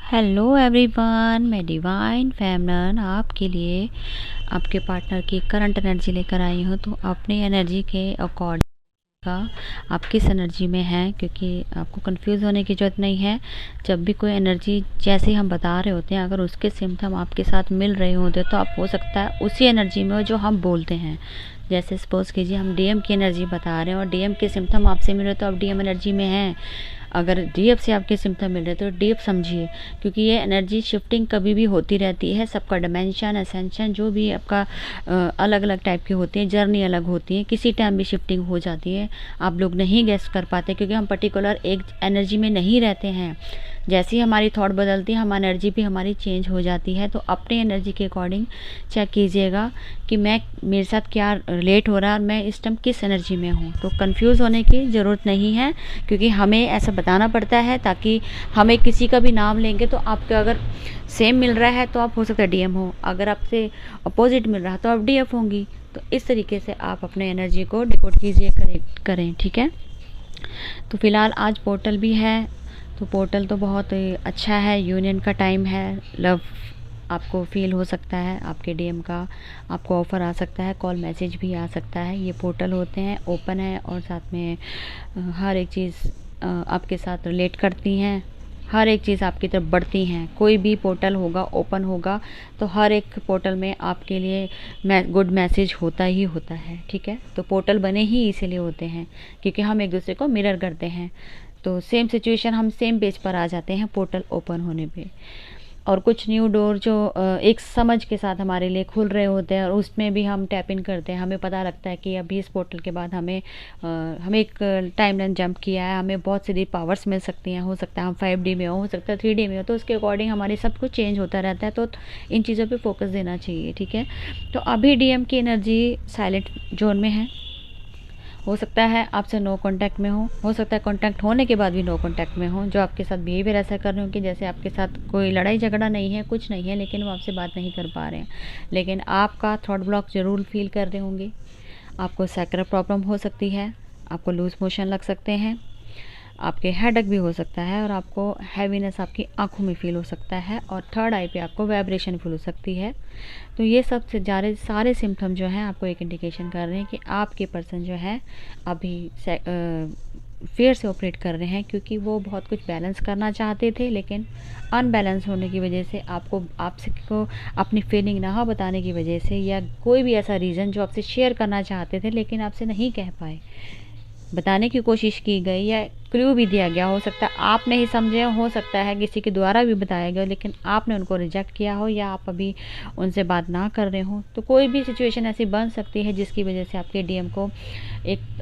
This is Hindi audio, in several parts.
हेलो एवरीवन, मैं डिवाइन फेमनन आपके लिए आपके पार्टनर की करंट एनर्जी लेकर आई हूँ। तो अपनी एनर्जी के अकॉर्डिंग का आप किस एनर्जी में हैं, क्योंकि आपको कंफ्यूज होने की ज़रूरत नहीं है। जब भी कोई एनर्जी जैसे हम बता रहे होते हैं, अगर उसके सिम्टम आपके साथ मिल रहे होते तो आप हो सकता है उसी एनर्जी में हो जो हम बोलते हैं। जैसे सपोज़ कीजिए हम डीएम की एनर्जी बता रहे हैं और डीएम के सिम्टम आपसे मिल रहे तो आप डीएम एनर्जी में हैं। अगर डीएफ से आपके सिम्टम मिल रहे तो डीएफ समझिए, क्योंकि ये एनर्जी शिफ्टिंग कभी भी होती रहती है। सबका डिमेंशन असेंशन जो भी आपका अलग अलग टाइप के होते हैं, जर्नी अलग होती है, किसी टाइम भी शिफ्टिंग हो जाती है। आप लोग नहीं गेस कर पाते क्योंकि हम पर्टिकुलर एक एनर्जी में नहीं रहते हैं। जैसे ही हमारी थॉट बदलती है, हम एनर्जी भी हमारी चेंज हो जाती है। तो अपने एनर्जी के अकॉर्डिंग चेक कीजिएगा कि मेरे साथ क्या रिलेट हो रहा है और मैं इस टाइम किस एनर्जी में हूँ। तो कंफ्यूज होने की ज़रूरत नहीं है, क्योंकि हमें ऐसा बताना पड़ता है ताकि हमें किसी का भी नाम लेंगे तो आपका अगर सेम मिल रहा है तो आप हो सकता है डीएम हो, अगर आपसे अपोजिट मिल रहा है तो आप डीएफ होंगी। तो इस तरीके से आप अपने एनर्जी को डिकोड कीजिए, करें, ठीक है। तो फिलहाल आज पोर्टल भी है, तो पोर्टल तो बहुत अच्छा है। यूनियन का टाइम है, लव आपको फील हो सकता है, आपके डीएम का आपको ऑफ़र आ सकता है, कॉल मैसेज भी आ सकता है। ये पोर्टल होते हैं, ओपन है और साथ में हर एक चीज़ आपके साथ रिलेट करती हैं, हर एक चीज़ आपकी तरफ बढ़ती हैं। कोई भी पोर्टल होगा, ओपन होगा, तो हर एक पोर्टल में आपके लिए गुड मैसेज होता ही होता है, ठीक है। तो पोर्टल बने ही इसीलिए होते हैं क्योंकि हम एक दूसरे को मिरर करते हैं। तो सेम सिचुएशन, हम सेम पेज पर आ जाते हैं पोर्टल ओपन होने पे। और कुछ न्यू डोर जो एक समझ के साथ हमारे लिए खुल रहे होते हैं और उसमें भी हम टैप इन करते हैं। हमें पता लगता है कि अभी इस पोर्टल के बाद हमें एक टाइमलाइन जंप किया है, हमें बहुत सारी पावर्स मिल सकती हैं। हो सकता है हम 5D में हो सकता है 3D में हो, तो उसके अकॉर्डिंग हमारे सब कुछ चेंज होता रहता है। तो इन चीज़ों पे फोकस देना चाहिए, ठीक है। तो अभी डीएम की एनर्जी साइलेंट जोन में है। हो सकता है आपसे नो कांटेक्ट में हो सकता है कांटेक्ट होने के बाद भी नो कांटेक्ट में हो, जो आपके साथ बिहेवियर ऐसा कर रहे हो कि जैसे आपके साथ कोई लड़ाई झगड़ा नहीं है, कुछ नहीं है, लेकिन वो आपसे बात नहीं कर पा रहे हैं। लेकिन आपका थॉट ब्लॉक ज़रूर फील कर रहे होंगे। आपको सैक्रल प्रॉब्लम हो सकती है, आपको लूज मोशन लग सकते हैं, आपके हेडेक भी हो सकता है और आपको हैवीनेस आपकी आंखों में फील हो सकता है और थर्ड आई पे आपको वाइब्रेशन फील हो सकती है। तो ये सब से ज़्यादा सारे सिम्टम जो हैं आपको एक इंडिकेशन कर रहे हैं कि आपके पर्सन जो है अभी फेयर से ऑपरेट कर रहे हैं, क्योंकि वो बहुत कुछ बैलेंस करना चाहते थे, लेकिन अनबैलेंस होने की वजह से आपसे को अपनी फीलिंग ना बताने की वजह से, या कोई भी ऐसा रीज़न जो आपसे शेयर करना चाहते थे लेकिन आपसे नहीं कह पाए, बताने की कोशिश की गई या क्लू भी दिया गया, हो सकता है आप नहीं समझे, हो सकता है किसी के द्वारा भी बताया गया, लेकिन आपने उनको रिजेक्ट किया हो या आप अभी उनसे बात ना कर रहे हो। तो कोई भी सिचुएशन ऐसी बन सकती है जिसकी वजह से आपके डीएम को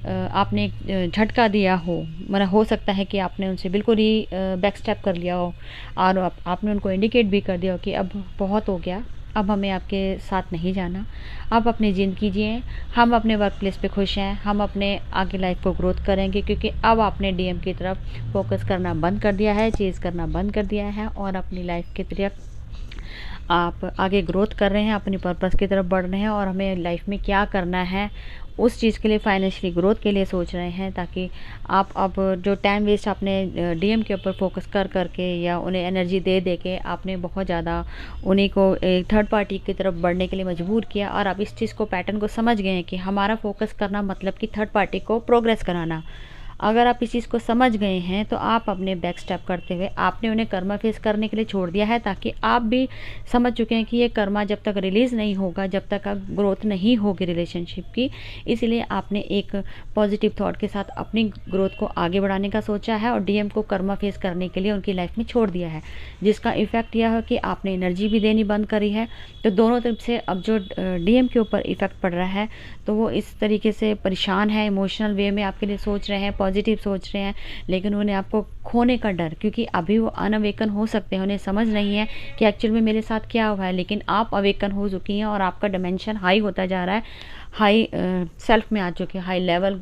आपने एक झटका दिया हो। मतलब हो सकता है कि आपने उनसे बिल्कुल ही बैक स्टेप कर लिया हो और आपने उनको इंडिकेट भी कर दिया हो कि अब बहुत हो गया, अब हमें आपके साथ नहीं जाना, आप अपनी ज़िंदगी जिए, हम अपने वर्क प्लेस पे खुश हैं, हम अपने आगे लाइफ को ग्रोथ करेंगे, क्योंकि अब आपने डीएम की तरफ फोकस करना बंद कर दिया है, चेज़ करना बंद कर दिया है और अपनी लाइफ की तरफ आप आगे ग्रोथ कर रहे हैं, अपनी पर्पस की तरफ बढ़ रहे हैं और हमें लाइफ में क्या करना है उस चीज़ के लिए, फाइनेंशियली ग्रोथ के लिए सोच रहे हैं, ताकि आप अब जो टाइम वेस्ट आपने डीएम के ऊपर फोकस कर करके या उन्हें एनर्जी दे दे के आपने बहुत ज़्यादा उन्हीं को एक थर्ड पार्टी की तरफ बढ़ने के लिए मजबूर किया, और आप इस चीज़ को पैटर्न को समझ गए हैं कि हमारा फोकस करना मतलब कि थर्ड पार्टी को प्रोग्रेस कराना। अगर आप इस चीज़ को समझ गए हैं तो आप अपने बैक स्टेप करते हुए आपने उन्हें कर्मा फेस करने के लिए छोड़ दिया है, ताकि आप भी समझ चुके हैं कि ये कर्मा जब तक रिलीज़ नहीं होगा, जब तक आप ग्रोथ नहीं होगी रिलेशनशिप की, इसलिए आपने एक पॉजिटिव थॉट के साथ अपनी ग्रोथ को आगे बढ़ाने का सोचा है और डीएम को कर्मा फेस करने के लिए उनकी लाइफ में छोड़ दिया है, जिसका इफ़ेक्ट यह है कि आपने एनर्जी भी देनी बंद करी है। तो दोनों तरफ से अब जो डीएम के ऊपर इफ़ेक्ट पड़ रहा है, तो वो इस तरीके से परेशान है, इमोशनल वे में आपके लिए सोच रहे हैं, पॉजिटिव सोच रहे हैं, लेकिन उन्हें आपको खोने का डर, क्योंकि अभी वो अनअवेकन हो सकते हैं, उन्हें समझ नहीं है कि एक्चुअल में मेरे साथ क्या हुआ है, लेकिन आप अवेकन हो चुकी हैं और आपका डिमेंशन हाई होता जा रहा है, हाई सेल्फ में आ चुके हैं, हाई लेवल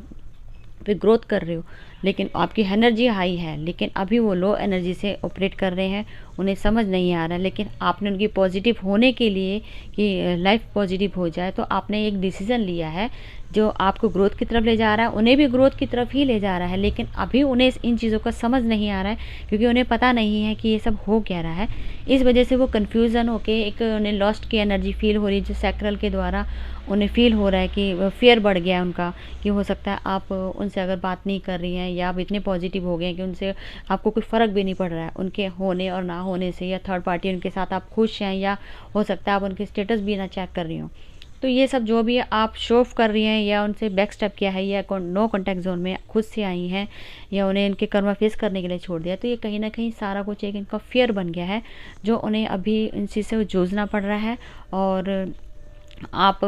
पे ग्रोथ कर रहे हो। लेकिन आपकी एनर्जी हाई है, लेकिन अभी वो लो एनर्जी से ऑपरेट कर रहे हैं, उन्हें समझ नहीं आ रहा है। लेकिन आपने उनकी पॉजिटिव होने के लिए, कि लाइफ पॉजिटिव हो जाए, तो आपने एक डिसीज़न लिया है जो आपको ग्रोथ की तरफ ले जा रहा है, उन्हें भी ग्रोथ की तरफ ही ले जा रहा है। लेकिन अभी उन्हें इन चीज़ों का समझ नहीं आ रहा है, क्योंकि उन्हें पता नहीं है कि ये सब हो क्या रहा है। इस वजह से वो कन्फ्यूज़न होके एक उन्हें लॉस्ट की एनर्जी फील हो रही है, जो सैक्रल के द्वारा उन्हें फील हो रहा है कि फियर बढ़ गया है उनका, कि हो सकता है आप उनसे अगर बात नहीं कर रही हैं, या आप इतने पॉजिटिव हो गए हैं कि उनसे आपको कोई फ़र्क भी नहीं पड़ रहा है उनके होने और ना होने से, या थर्ड पार्टी उनके साथ आप खुश हैं, या हो सकता है आप उनके स्टेटस भी ना चेक कर रही हो। तो ये सब जो भी है आप शो ऑफ कर रही हैं, या उनसे बैक स्टेप किया है, या नो कॉन्टैक्ट जोन में खुद से आई हैं, या उन्हें इनके कर्मा फेस करने के लिए छोड़ दिया, तो ये कहीं ना कहीं सारा कुछ एक इनका फियर बन गया है, जो उन्हें अभी इन चीज़ से जूझना पड़ रहा है। और आप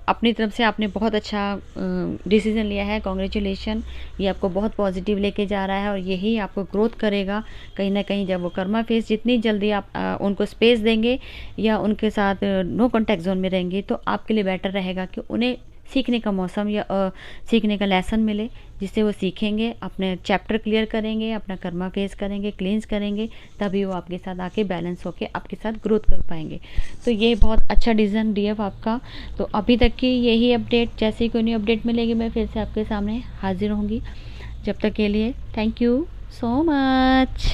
अपनी तरफ से आपने बहुत अच्छा डिसीज़न लिया है, कॉन्ग्रेचुलेशन। ये आपको बहुत पॉजिटिव लेके जा रहा है, और यही आपको ग्रोथ करेगा कहीं ना कहीं। जब वो कर्मा फेस, जितनी जल्दी आप उनको स्पेस देंगे, या उनके साथ नो कॉन्टैक्ट जोन में रहेंगे, तो आपके लिए बेटर रहेगा कि उन्हें सीखने का मौसम, या सीखने का लेसन मिले, जिससे वो सीखेंगे, अपने चैप्टर क्लियर करेंगे, अपना कर्मा फेस करेंगे, क्लींस करेंगे, तभी वो आपके साथ आके बैलेंस होके आपके साथ ग्रोथ कर पाएंगे। तो ये बहुत अच्छा डिसीजन डीएफ आपका। तो अभी तक की यही अपडेट, जैसे ही कोई न्यू अपडेट मिलेगी मैं फिर से आपके सामने हाजिर होंगी। जब तक के लिए थैंक यू सो मच।